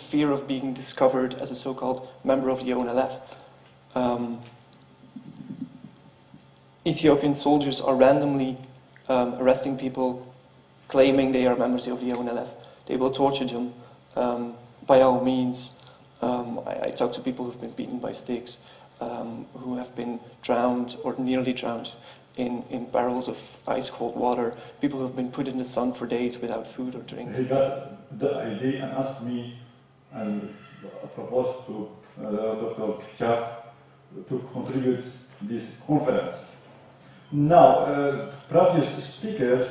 fear of being discovered as a so-called member of the ONLF. Ethiopian soldiers are randomly arresting people claiming they are members of the ONLF. They will torture them by all means. I talk to people who've been beaten by sticks, who have been drowned or nearly drowned in barrels of ice-cold water, people who've been put in the sun for days without food or drinks. He got the idea and asked me and proposed to Dr. Kchav to contribute this conference. Now, previous speakers,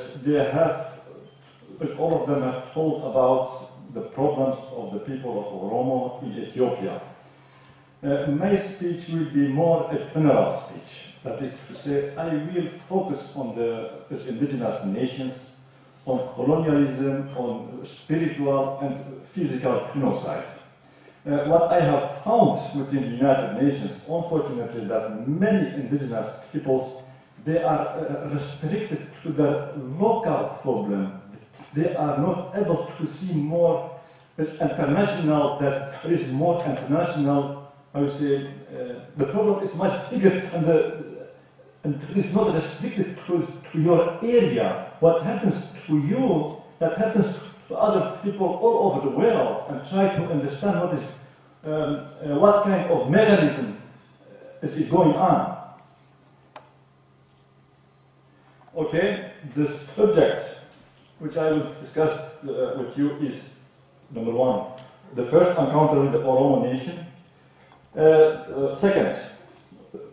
all of them have told about the problems of the people of Oromo in Ethiopia. My speech will be more a general speech. That is to say, I will focus on the indigenous nations, on colonialism, on spiritual and physical genocide. What I have found within the United Nations, unfortunately, that many indigenous peoples, they are restricted to the local problem. They are not able to see more international, that there is more international, I would say, the problem is much bigger and it is not restricted to your area. What happens to you, that happens to other people all over the world, and try to understand what kind of mechanism is going on. Okay, the subject which I will discuss with you is, number one, the first encounter with the Oromo nation. Second,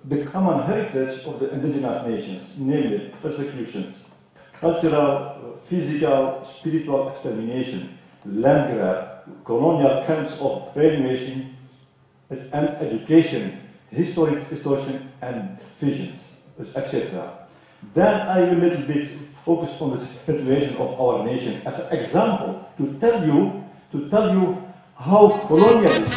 the common heritage of the indigenous nations, namely persecutions, cultural, physical, spiritual extermination, land grab, colonial camps of brainwashing and education, historic distortion and visions, etc. Then I will a little bit focus on the situation of our nation as an example to tell you how colonialism,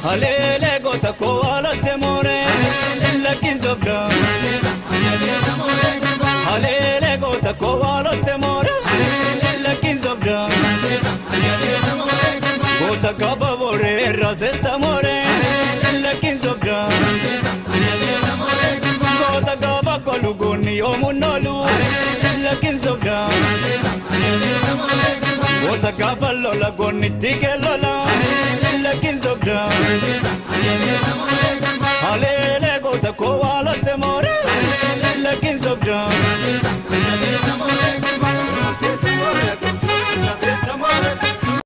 Halele gota koala temore, lakin zobda. Halele gota koala temore, lakin zobda. Gota kaba bore, razesta more, lakin zobda. Gota kaba kolugoni omunolu, lakin zobda. Gota kaba lola goni tike lola. Lakin zobda, halele gota koala temore, lakin zobda.